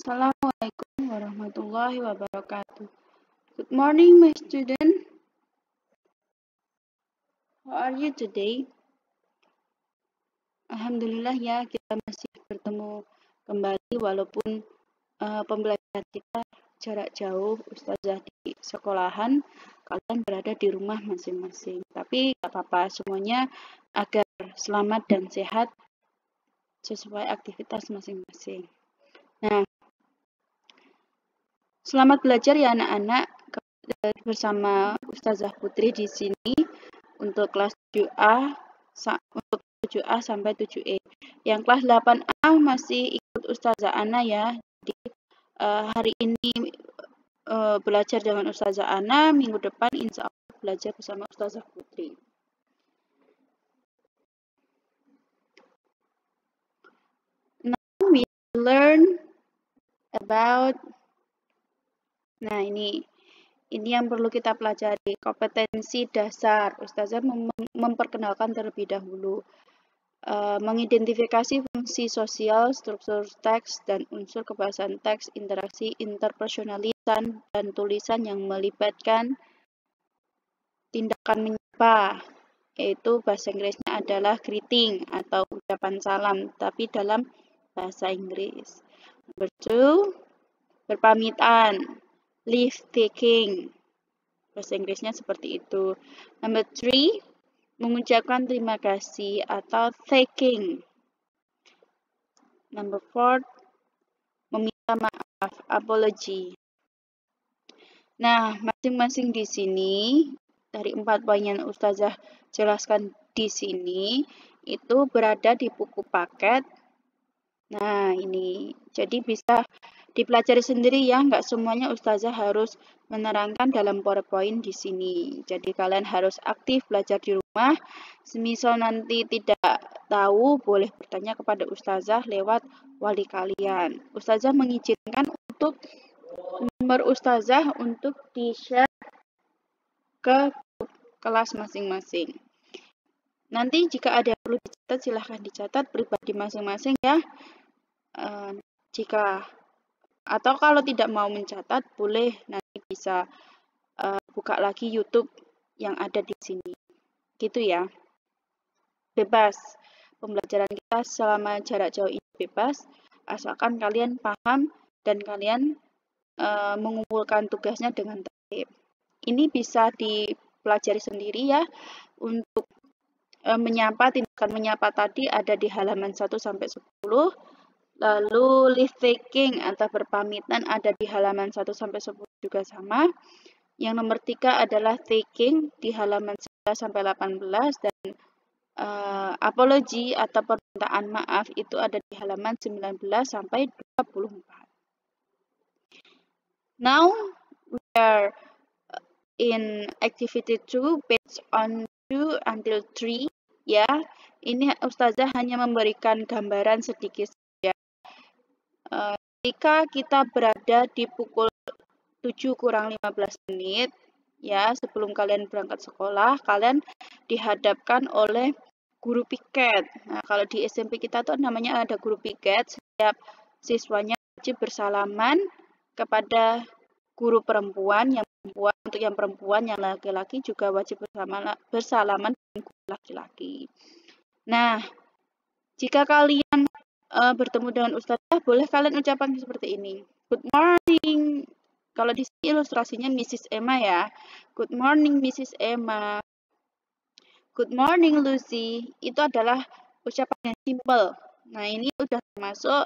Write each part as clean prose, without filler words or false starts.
Assalamualaikum warahmatullahi wabarakatuh. Good morning, my student. How are you today? Alhamdulillah ya, kita masih bertemu kembali walaupun pembelajaran kita jarak jauh, ustazah di sekolahan, kalian berada di rumah masing-masing. Tapi gak apa-apa, semuanya agar selamat dan sehat sesuai aktivitas masing-masing. Nah, selamat belajar ya anak-anak, bersama Ustazah Putri di sini untuk kelas 7A sampai 7E. Yang kelas 8A masih ikut Ustazah Ana ya. Jadi hari ini belajar dengan Ustazah Ana, minggu depan insya Allah belajar bersama Ustazah Putri. Now we learn about, nah ini yang perlu kita pelajari, kompetensi dasar. Ustazah memperkenalkan terlebih dahulu. Mengidentifikasi fungsi sosial, struktur teks, dan unsur kebahasaan teks, interaksi interpersonalisan, dan tulisan yang melibatkan tindakan menyapa, yaitu bahasa Inggrisnya adalah greeting atau ucapan salam, tapi dalam bahasa Inggris. Number 2, berpamitan, leave taking, bahasa Inggrisnya seperti itu. Number 3, mengucapkan terima kasih atau thanking. Number 4, meminta maaf, apology. Nah, masing-masing di sini dari 4 poin yang Ustazah jelaskan di sini itu berada di buku paket. Nah, ini jadi bisa dipelajari sendiri ya, nggak semuanya Ustazah harus menerangkan dalam PowerPoint di sini. Jadi kalian harus aktif belajar di rumah. Semisal nanti tidak tahu, boleh bertanya kepada Ustazah lewat wali kalian. Ustazah mengizinkan untuk nomor Ustazah untuk di-share ke kelas masing-masing. Nanti jika ada yang perlu dicatat, silahkan dicatat pribadi masing-masing ya. Atau kalau tidak mau mencatat, boleh nanti bisa buka lagi YouTube yang ada di sini. Gitu ya. Bebas. Pembelajaran kita selama jarak jauh ini bebas, asalkan kalian paham dan kalian mengumpulkan tugasnya dengan tertib. Ini bisa dipelajari sendiri ya. Untuk menyapa, tindakan menyapa tadi ada di halaman 1 sampai 10. Lalu leave taking atau berpamitan ada di halaman 1 sampai 10 juga sama. Yang nomor 3 adalah taking di halaman 11 sampai 18 dan apology atau permintaan maaf itu ada di halaman 19 sampai 24. Now we are in activity 2 page on 2 until 3 ya. Ini Ustazah hanya memberikan gambaran sedikit. Jika kita berada di pukul 7 kurang 15 menit, ya sebelum kalian berangkat sekolah, kalian dihadapkan oleh guru piket. Nah, kalau di SMP kita tuh namanya ada guru piket, setiap siswanya wajib bersalaman kepada guru perempuan, untuk yang perempuan, yang laki-laki juga wajib bersalaman dengan guru laki-laki. Nah, jika kalian bertemu dengan Ustazah, boleh kalian ucapkan seperti ini. Good morning. Kalau di sini ilustrasinya Mrs. Emma ya. Good morning Mrs. Emma. Good morning Lucy. Itu adalah ucapan yang simple. Nah, ini udah termasuk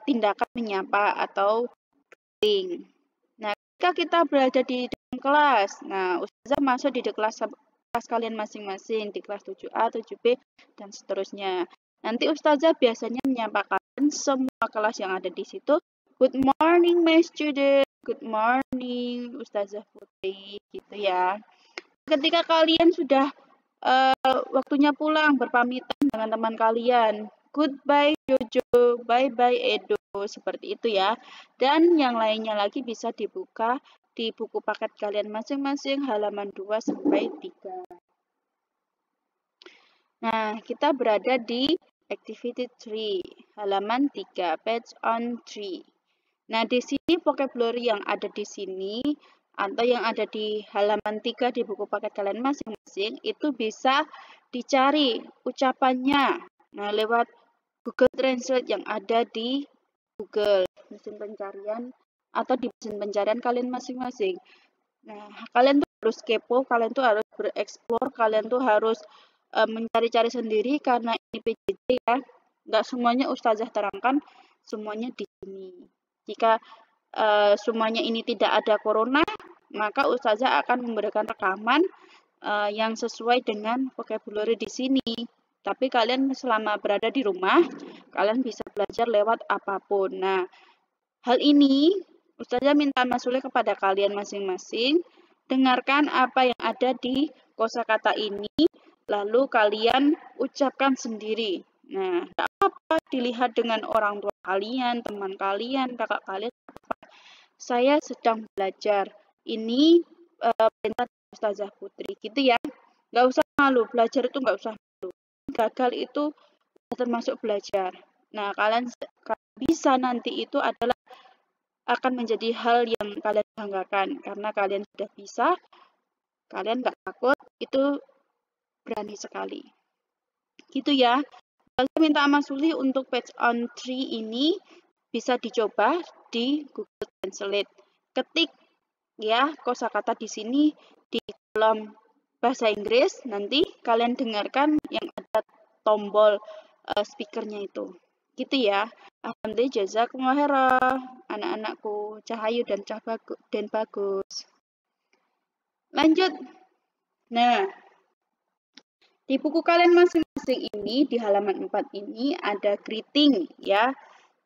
tindakan menyapa atau greeting. Nah, jika kita berada di dalam kelas, nah Ustazah masuk di kelas kalian masing-masing, di kelas 7A, 7B, dan seterusnya. Nanti Ustazah biasanya menyapa kalian semua kelas yang ada di situ. Good morning my student. Good morning Ustazah Putri, gitu ya. Ketika kalian sudah waktunya pulang, berpamitan dengan teman kalian. Goodbye Jojo, bye-bye Edo, seperti itu ya. Dan yang lainnya lagi bisa dibuka di buku paket kalian masing-masing halaman 2 sampai 3. Nah, kita berada di activity 3, halaman 3, page on 3. Nah, di sini vocabulary yang ada di sini atau yang ada di halaman 3 di buku paket kalian masing-masing itu bisa dicari ucapannya. Nah, lewat Google Translate yang ada di Google mesin pencarian atau di mesin pencarian kalian masing-masing. Nah, kalian tuh harus kepo, kalian tuh harus bereksplor, kalian tuh harus mencari-cari sendiri karena ini PJJ ya. Nggak semuanya ustazah terangkan semuanya di sini. Jika semuanya ini tidak ada corona, maka ustazah akan memberikan rekaman yang sesuai dengan vocabulary di sini. Tapi kalian selama berada di rumah, kalian bisa belajar lewat apapun. Nah, hal ini ustazah minta masulih kepada kalian masing-masing. Dengarkan apa yang ada di kosakata ini, lalu kalian ucapkan sendiri. Nah, tidak apa-apa dilihat dengan orang tua kalian, teman kalian, kakak kalian. Saya sedang belajar. Ini perintah Ustazah Putri, gitu ya. Nggak usah malu, belajar itu nggak usah malu. Gagal itu termasuk belajar. Nah, kalian bisa nanti itu adalah akan menjadi hal yang kalian banggakan karena kalian sudah bisa, kalian nggak takut, itu berani sekali. Gitu ya. Saya minta Masuli untuk page on 3 ini bisa dicoba di Google Translate. Ketik ya kosakata di sini di kolom bahasa Inggris, nanti kalian dengarkan yang ada tombol speakernya itu. Gitu ya. Alhamdulillah jazakumullah khairah anak-anakku Cahayu dan Bagus. Lanjut. Nah, di buku kalian masing-masing ini di halaman 4 ini ada greeting ya.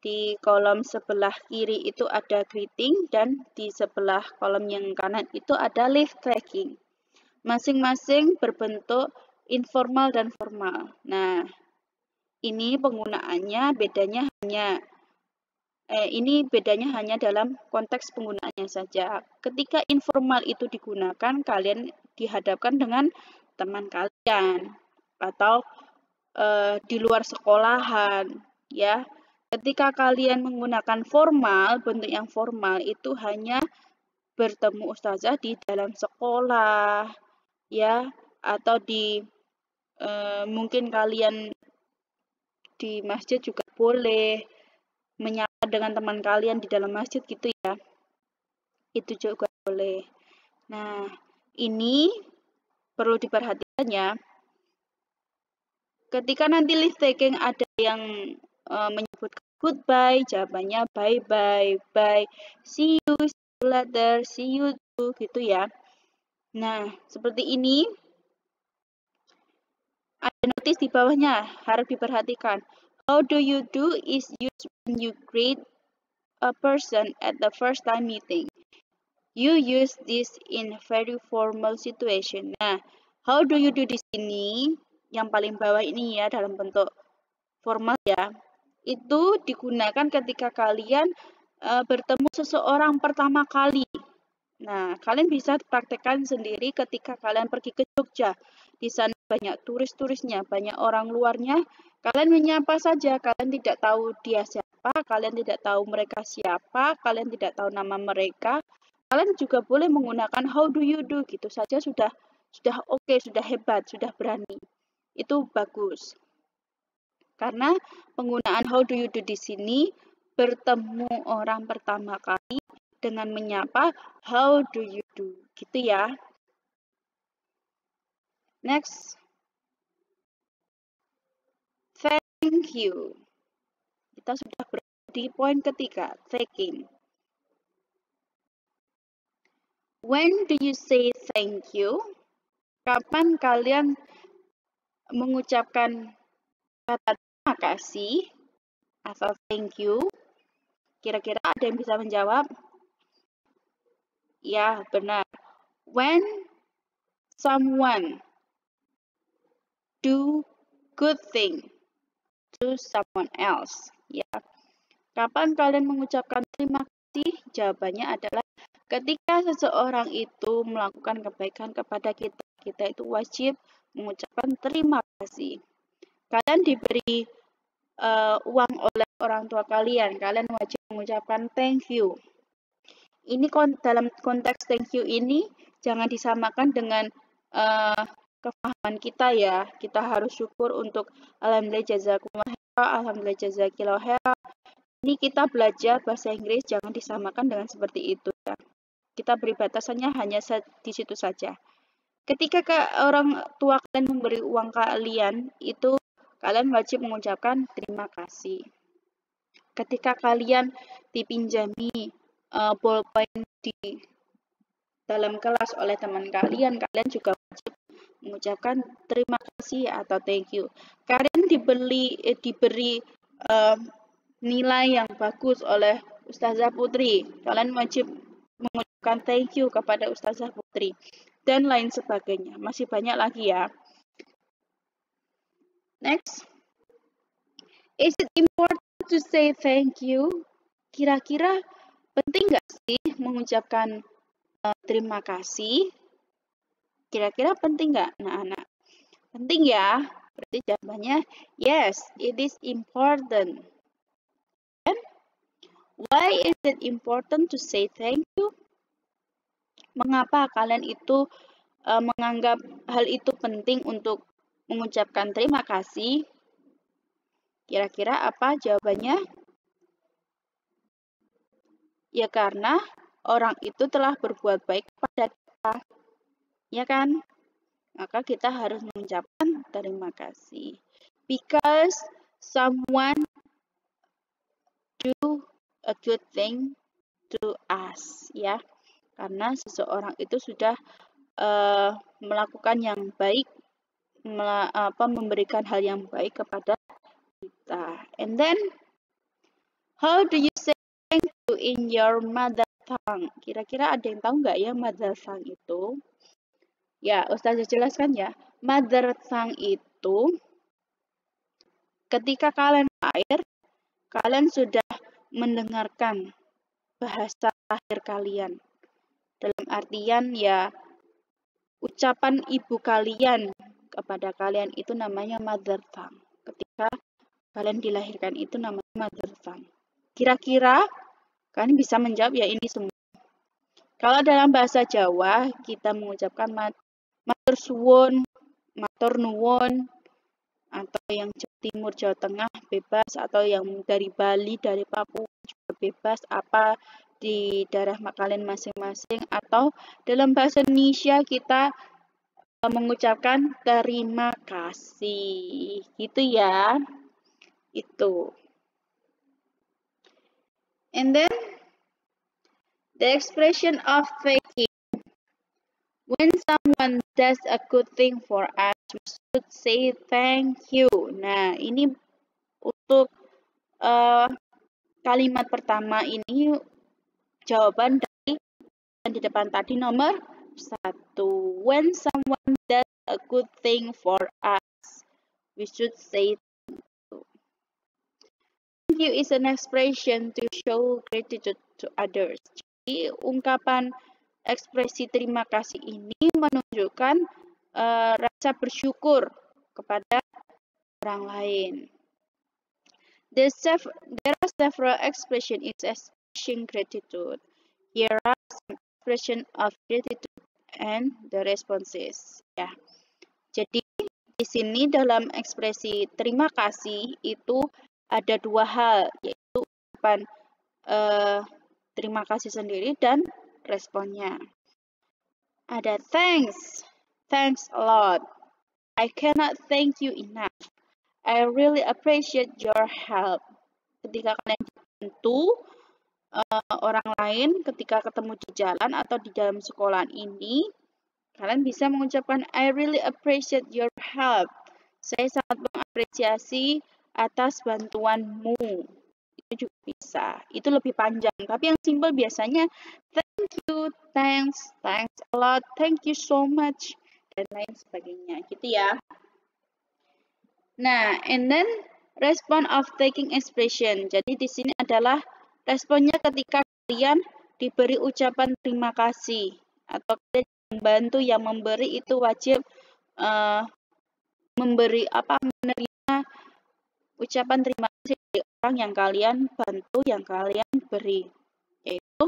Di kolom sebelah kiri itu ada greeting dan di sebelah kolom yang kanan itu ada leave taking. Masing-masing berbentuk informal dan formal. Nah, ini penggunaannya bedanya hanya dalam konteks penggunaannya saja. Ketika informal itu digunakan, kalian dihadapkan dengan teman kalian atau di luar sekolahan, ya. Ketika kalian menggunakan formal, bentuk yang formal itu hanya bertemu ustazah di dalam sekolah, ya, atau di mungkin kalian di masjid juga boleh menyapa dengan teman kalian di dalam masjid gitu ya. Itu juga boleh. Nah, ini perlu diperhatikan ya. Ketika nanti leave taking ada yang menyebut goodbye, jawabannya bye-bye, bye, see you later, see you too, gitu ya. Nah, seperti ini. Ada notis di bawahnya, harus diperhatikan. How do you do is used when you greet a person at the first time meeting. You use this in very formal situation. Nah, how do you do di sini, yang paling bawah ini ya dalam bentuk formal ya, itu digunakan ketika kalian bertemu seseorang pertama kali. Nah, kalian bisa praktekkan sendiri ketika kalian pergi ke Jogja. Di sana banyak turis-turisnya, banyak orang luarnya. Kalian menyapa saja, kalian tidak tahu dia siapa, kalian tidak tahu mereka siapa, kalian tidak tahu nama mereka. Kalian juga boleh menggunakan how do you do, gitu saja sudah oke, sudah hebat, sudah berani. Itu bagus. Karena penggunaan how do you do di sini bertemu orang pertama kali dengan menyapa how do you do, gitu ya. Next, thank you. Kita sudah berada di poin ketiga, thanking. When do you say thank you? Kapan kalian mengucapkan kata terima kasih atau thank you? Kira-kira ada yang bisa menjawab? Ya, benar. When someone do good thing to someone else, ya. Kapan kalian mengucapkan terima kasih? Jawabannya adalah ketika seseorang itu melakukan kebaikan kepada kita. Kita itu wajib mengucapkan terima kasih. Kalian diberi uang oleh orang tua kalian, kalian wajib mengucapkan thank you. Ini dalam konteks thank you ini jangan disamakan dengan kefahaman kita ya. Kita harus syukur untuk alhamdulillah jazakumullah khairan, alhamdulillah jazakillahu khairan. Ini kita belajar bahasa Inggris, jangan disamakan dengan seperti itu ya. Kita beri batasannya hanya di situ saja. Ketika orang tua kalian memberi uang kalian, itu kalian wajib mengucapkan terima kasih. Ketika kalian dipinjami ballpoint di dalam kelas oleh teman kalian, kalian juga wajib mengucapkan terima kasih atau thank you. Kalian diberi nilai yang bagus oleh Ustazah Putri, kalian wajib mengucapkan thank you kepada Ustazah Putri, dan lain sebagainya. Masih banyak lagi ya. Next, is it important to say thank you? Kira-kira penting nggak sih mengucapkan terima kasih? Kira-kira penting nggak, anak-anak? Penting ya. Berarti jawabannya yes, it is important. And why is it important to say thank you? Mengapa kalian itu menganggap hal itu penting untuk mengucapkan terima kasih? Kira-kira apa jawabannya? Ya karena orang itu telah berbuat baik kepada kita. Ya kan? Maka kita harus mengucapkan terima kasih. Because someone do a good thing to us, ya. Karena seseorang itu sudah melakukan yang baik, memberikan hal yang baik kepada kita. And then, how do you say thank you in your mother tongue? Kira-kira ada yang tahu nggak ya mother tongue itu? Ya, Ustazah jelaskan ya. Mother tongue itu ketika kalian lahir, kalian sudah mendengarkan bahasa lahir kalian. Dalam artian ya, ucapan ibu kalian kepada kalian itu namanya mother tongue. Ketika kalian dilahirkan itu namanya mother tongue. Kira-kira kalian bisa menjawab ya ini semua. Kalau dalam bahasa Jawa, kita mengucapkan matur suwun, matur nuwun, atau yang Jawa Timur, Jawa Tengah bebas, atau yang dari Bali, dari Papua juga bebas, apa di daerah kalian masing-masing, atau dalam bahasa Indonesia kita mengucapkan terima kasih, gitu ya. Itu. And then the expression of thanking. When someone does a good thing for us, we should say thank you. Nah, ini untuk kalimat pertama ini jawaban dari yang di depan tadi nomor 1. When someone does a good thing for us, we should say thank you. Thank you is an expression to show gratitude to others. Jadi ungkapan ekspresi terima kasih ini menunjukkan rasa bersyukur kepada orang lain. There are several expressions in expressing gratitude. Here are some expressions of gratitude and the responses. Ya, jadi di sini dalam ekspresi terima kasih itu ada dua hal, yaitu ungkapan terima kasih sendiri dan responnya. Ada thanks a lot. I cannot thank you enough. I really appreciate your help. Ketika kalian dibantu orang lain ketika ketemu di jalan atau di dalam sekolah ini, kalian bisa mengucapkan I really appreciate your help. Saya sangat mengapresiasi atas bantuanmu. Itu juga bisa. Itu lebih panjang. Tapi yang simple biasanya thank you, thanks a lot, thank you so much, dan lain sebagainya. Gitu ya. Nah, and then respond of taking expression. Jadi di sini adalah responnya ketika kalian diberi ucapan terima kasih atau kalian membantu yang memberi itu wajib menerima ucapan terima dari orang yang kalian bantu, yang kalian beri. Yaitu,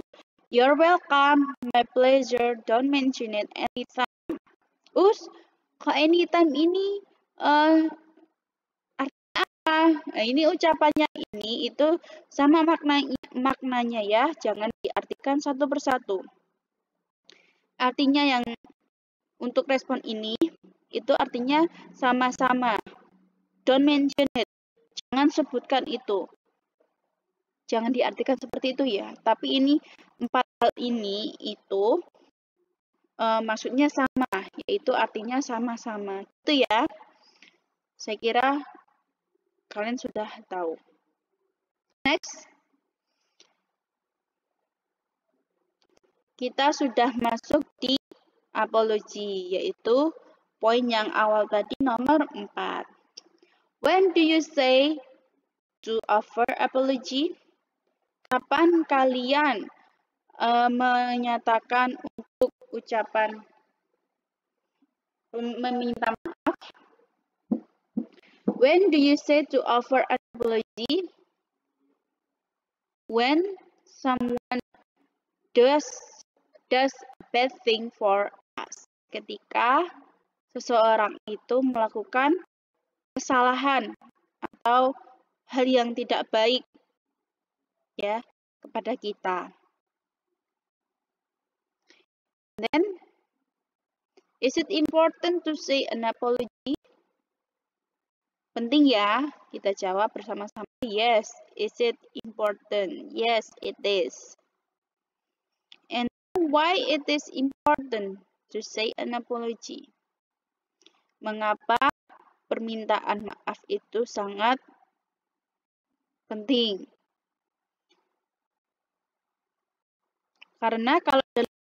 you're welcome, my pleasure, don't mention it anytime. Kok anytime ini artinya apa? Nah, ini ucapannya ini itu sama maknanya ya, jangan diartikan satu persatu. Artinya yang untuk respon ini itu artinya sama-sama. Don't mention it. Jangan sebutkan itu. Jangan diartikan seperti itu ya. Tapi ini 4 hal ini itu maksudnya sama, yaitu artinya sama-sama. Itu ya. Saya kira kalian sudah tahu. Next. Kita sudah masuk di apology, yaitu poin yang awal tadi nomor 4. When do you say to offer apology? Kapan kalian menyatakan untuk ucapan meminta maaf? When do you say to offer an apology? When someone does a bad thing for us. Ketika seseorang itu melakukan kesalahan atau hal yang tidak baik ya kepada kita. Then, is it important to say an apology? Penting ya, kita jawab bersama-sama. Yes, is it important? Yes, it is. And why it is important to say an apology? Mengapa permintaan maaf itu sangat penting? Karena kalau dalam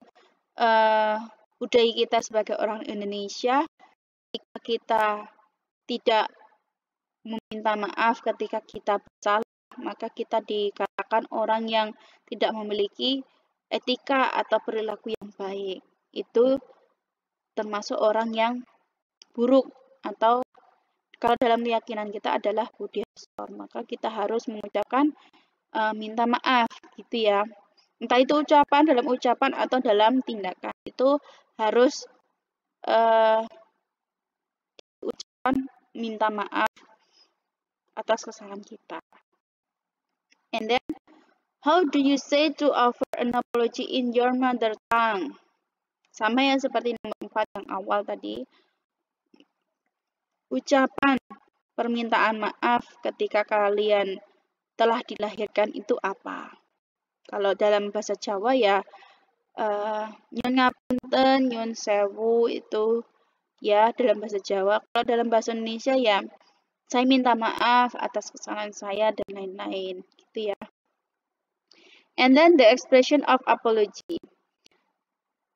budaya kita sebagai orang Indonesia, jika kita tidak meminta maaf ketika kita bersalah, maka kita dikatakan orang yang tidak memiliki etika atau perilaku yang baik. Itu termasuk orang yang buruk, atau kalau dalam keyakinan kita adalah budi hasor, maka kita harus mengucapkan minta maaf gitu ya. Entah itu dalam ucapan atau dalam tindakan, itu harus ucapan minta maaf atas kesalahan kita. And then, how do you say to offer an apology in your mother tongue? Sama ya seperti nomor 4 yang awal tadi. Ucapan permintaan maaf ketika kalian telah dilahirkan itu apa? Kalau dalam bahasa Jawa ya nyun ngapunten, nyun sewu, itu ya dalam bahasa Jawa. Kalau dalam bahasa Indonesia ya saya minta maaf atas kesalahan saya dan lain-lain gitu ya. And then the expression of apology.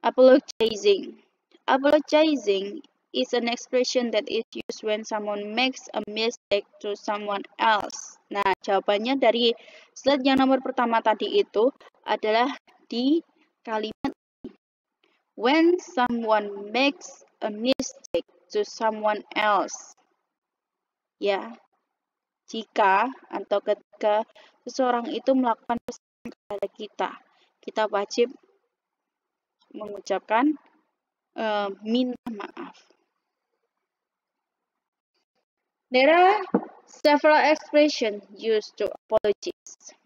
Apologizing. Apologizing is an expression that is used when someone makes a mistake to someone else. Nah, jawabannya dari slide yang nomor pertama tadi itu adalah di kalimat ini. When someone makes a mistake to someone else. Ya, jika atau ketika seseorang itu melakukan kesalahan kepada kita, kita wajib mengucapkan minta maaf. There are several expressions used to apologize.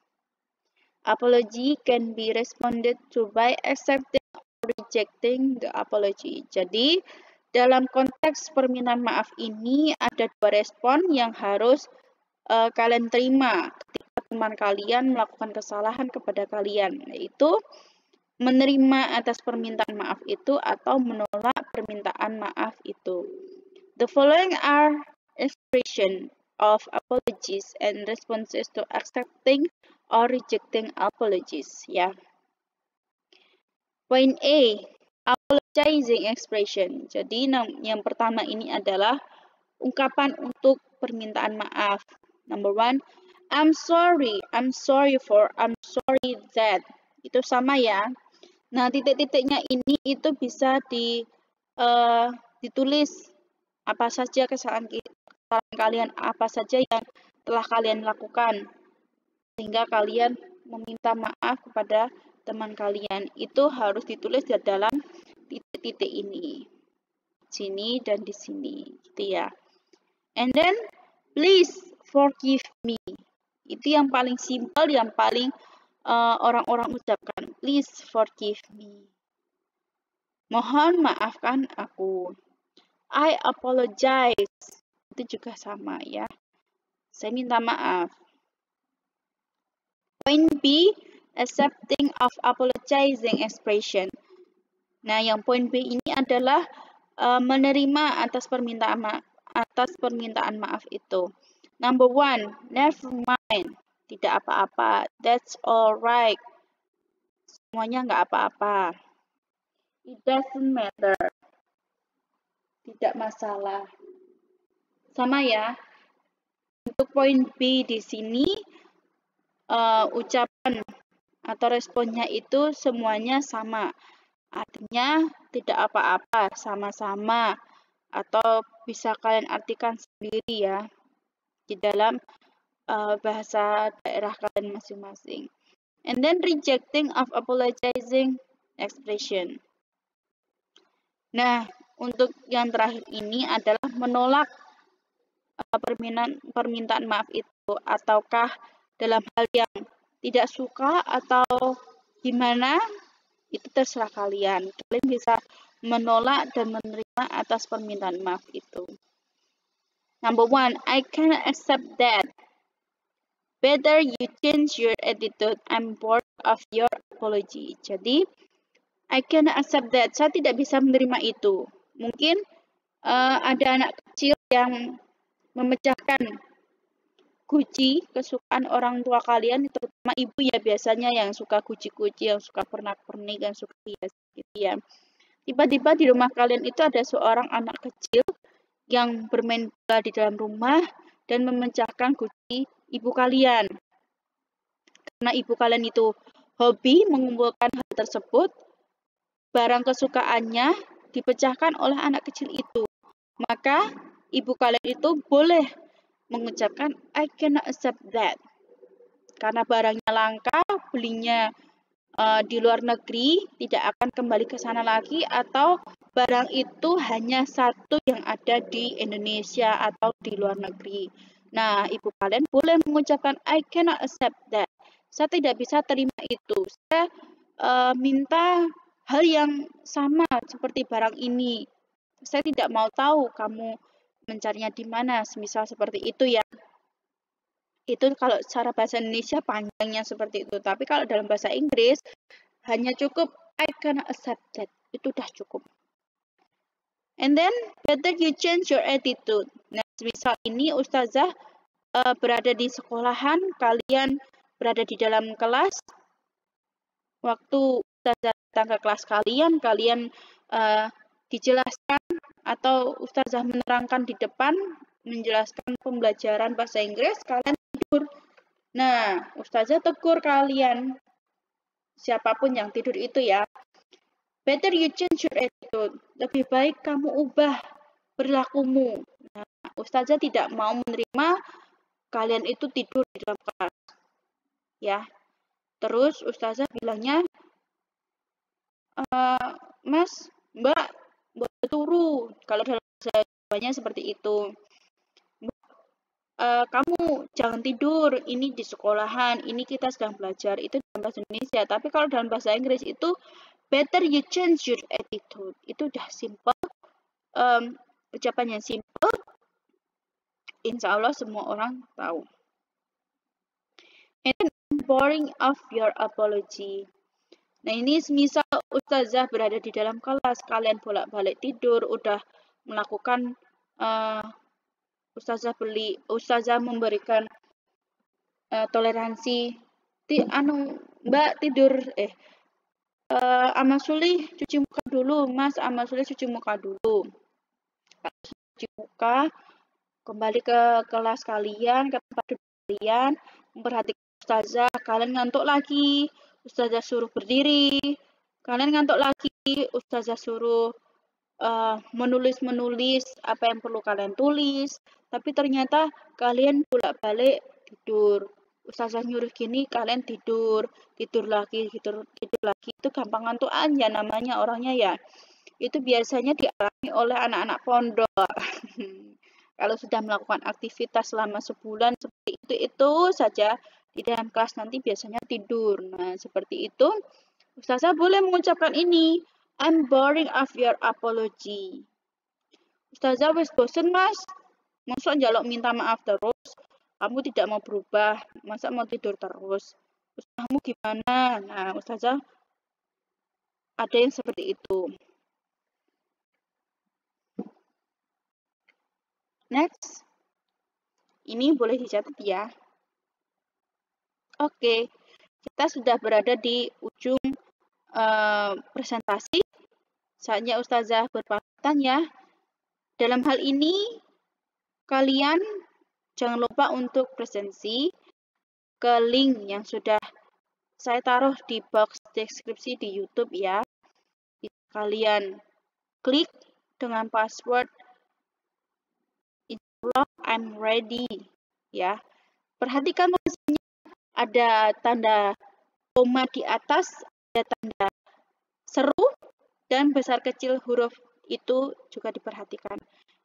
Apology can be responded to by accepting or rejecting the apology. Jadi, dalam konteks permintaan maaf ini ada 2 respon yang harus kalian terima ketika teman kalian melakukan kesalahan kepada kalian, yaitu menerima atas permintaan maaf itu atau menolak permintaan maaf itu. The following are expression of apologies and responses to accepting or rejecting apologies ya. Point A, apologizing expression. Jadi yang pertama ini adalah ungkapan untuk permintaan maaf. Number 1, I'm sorry for, I'm sorry that. Itu sama ya. Nah, titik-titiknya ini itu bisa ditulis apa saja kesalahan kalian, apa saja yang telah kalian lakukan, sehingga kalian meminta maaf kepada teman kalian. Itu harus ditulis di dalam titik-titik ini, sini dan di sini, gitu ya. And then, please forgive me. Itu yang paling simpel, yang paling orang-orang ucapkan. Please forgive me. Mohon maafkan aku. I apologize. Itu juga sama ya. Saya minta maaf. Point B, accepting of apologizing expression. Nah, yang poin B ini adalah menerima atas permintaan maaf itu. Number 1, never mind. Tidak apa-apa. That's alright. Semuanya nggak apa-apa. It doesn't matter. Tidak masalah. Sama ya. Untuk poin B di sini, ucapan atau responnya itu semuanya sama. Artinya tidak apa-apa, sama-sama. Atau bisa kalian artikan sendiri ya di dalam bahasa daerah kalian masing-masing. And then rejecting of apologizing expression. Nah, untuk yang terakhir ini adalah menolak permintaan maaf itu, ataukah dalam hal yang tidak suka atau gimana, itu terserah kalian. Kalian bisa menolak dan menerima atas permintaan maaf itu. Number 1, I cannot accept that. Better you change your attitude. I'm bored of your apology. Jadi, I cannot accept that. Saya tidak bisa menerima itu. Mungkin ada anak kecil yang memecahkan guci kesukaan orang tua kalian, terutama ibu ya biasanya yang suka guci-guci, yang suka pernak-pernik, yang suka hias gitu ya. Tiba-tiba di rumah kalian itu ada seorang anak kecil yang bermain bola di dalam rumah dan memecahkan guci ibu kalian. Karena ibu kalian itu hobi mengumpulkan hal tersebut, barang kesukaannya dipecahkan oleh anak kecil itu. Maka ibu kalian itu boleh mengucapkan I cannot accept that. Karena barangnya langka, belinya di luar negeri, tidak akan kembali ke sana lagi, atau barang itu hanya satu yang ada di Indonesia atau di luar negeri. Nah, ibu kalian boleh mengucapkan I cannot accept that. Saya tidak bisa terima itu. Saya minta hal yang sama seperti barang ini. Saya tidak mau tahu kamu mencarinya di mana, semisal seperti itu ya. Itu kalau secara bahasa Indonesia panjangnya seperti itu. Tapi kalau dalam bahasa Inggris hanya cukup I cannot accept that. Itu udah cukup. And then better you change your attitude. Nah, misal ini ustazah berada di sekolahan, kalian berada di dalam kelas. Waktu ustazah datang ke kelas kalian dijelaskan atau ustazah menerangkan di depan, menjelaskan pembelajaran bahasa Inggris, kalian tidur. Nah, ustazah tegur kalian, siapapun yang tidur itu ya. Better you change your attitude. Lebih baik kamu ubah perilakumu. Nah, ustazah tidak mau menerima kalian itu tidur di dalam kelas. Ya. Terus ustazah bilangnya, Mas, Mbak, boleh turu. Kalau dalam bahasa Jawanya seperti itu. Kamu jangan tidur, ini di sekolahan, ini kita sedang belajar, itu dalam bahasa Indonesia. Tapi kalau dalam bahasa Inggris itu better you change your attitude. Itu udah simple, ucapannya simple, insya Allah semua orang tahu. And boring of your apology. Nah, ini misal ustazah berada di dalam kelas, kalian bolak-balik tidur, udah melakukan ustazah memberikan toleransi. Mbak tidur, Amasuli cuci muka dulu, Mas. Amasuli cuci muka dulu. Cuci muka, kembali ke kelas kalian, ke tempat duduk kalian, memperhatikan ustazah. Kalian ngantuk lagi, ustazah suruh berdiri. Kalian ngantuk lagi, ustazah suruh menulis apa yang perlu kalian tulis, tapi ternyata kalian bolak-balik tidur. Ustazah nyuruh gini, kalian tidur lagi, tidur lagi. Itu gampang ngantukan ya namanya orangnya ya. Itu biasanya dialami oleh anak-anak pondok. Kalau sudah melakukan aktivitas selama sebulan seperti itu saja di dalam kelas nanti biasanya tidur. Nah, seperti itu Ustazah boleh mengucapkan ini. I'm boring of your apology. Ustazah wis bosen mas. Masa njaluk minta maaf terus? Kamu tidak mau berubah. Masa mau tidur terus? Ustazahmu gimana? Nah, Ustazah ada yang seperti itu. Next. Ini boleh dicatat ya. Oke. Kita sudah berada di ujung presentasi. Saatnya Ustazah berpamitan ya. Dalam hal ini, kalian jangan lupa untuk presensi ke link yang sudah saya taruh di box deskripsi di YouTube ya. Kalian klik dengan password Insyaallah I'm ready ya. Perhatikan tulisannya, ada tanda koma di atas, ada tanda seru, dan besar kecil huruf itu juga diperhatikan.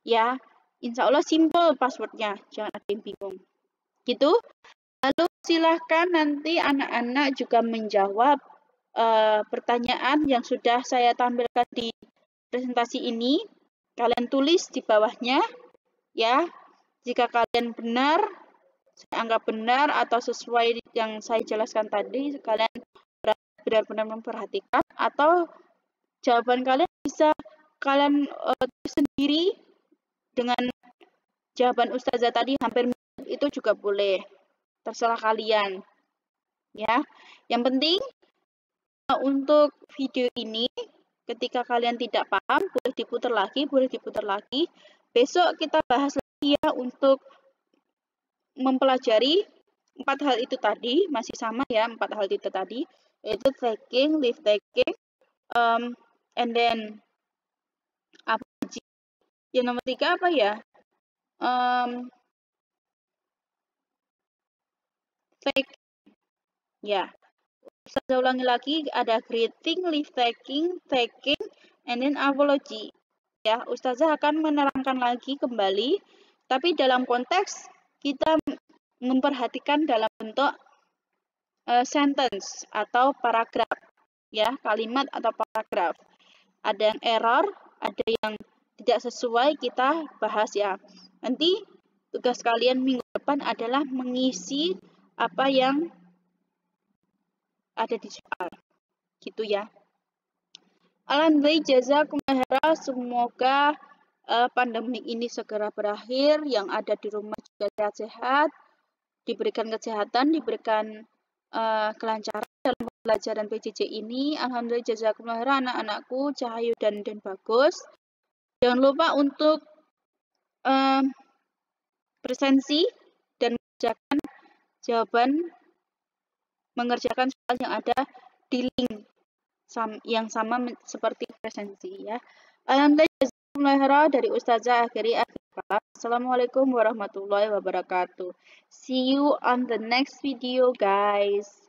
Ya, insya Allah simple passwordnya, jangan ada yang bingung. Gitu. Lalu silahkan nanti anak-anak juga menjawab pertanyaan yang sudah saya tampilkan di presentasi ini. Kalian tulis di bawahnya, ya. Jika kalian benar, saya anggap benar atau sesuai yang saya jelaskan tadi, kalian benar-benar memperhatikan, atau jawaban kalian bisa kalian sendiri dengan jawaban Ustazah tadi hampir mirip, itu juga boleh, terserah kalian ya. Yang penting untuk video ini ketika kalian tidak paham boleh diputar lagi. Besok kita bahas lagi ya untuk mempelajari 4 hal itu tadi, masih sama ya 4 hal itu tadi, yaitu taking, leave taking, and then apa lagi? Yang nomor 3 apa ya? Taking. Ya. Saya ulangi lagi, ada greeting, leave taking, and then apology. Ya, Ustazah akan menerangkan lagi kembali, tapi dalam konteks kita memperhatikan dalam bentuk sentence atau paragraf, ya, kalimat atau paragraf. Ada yang error, ada yang tidak sesuai, kita bahas ya. Nanti tugas kalian minggu depan adalah mengisi apa yang ada di soal. Gitu ya. Alhamdulillah, jazakumullah khairan. Semoga pandemi ini segera berakhir, yang ada di rumah juga sehat-sehat, diberikan kesehatan, diberikan kelancaran dalam pembelajaran PJJ ini. Alhamdulillah, jazakumullah khairan anak-anakku, Cahayu dan Bagus. Jangan lupa untuk presensi dan mengerjakan jawaban, mengerjakan soal yang ada di link yang sama seperti presensi ya. Alhamdulillah, dari Ustazah akhir. Assalamualaikum warahmatullahi wabarakatuh. See you on the next video guys.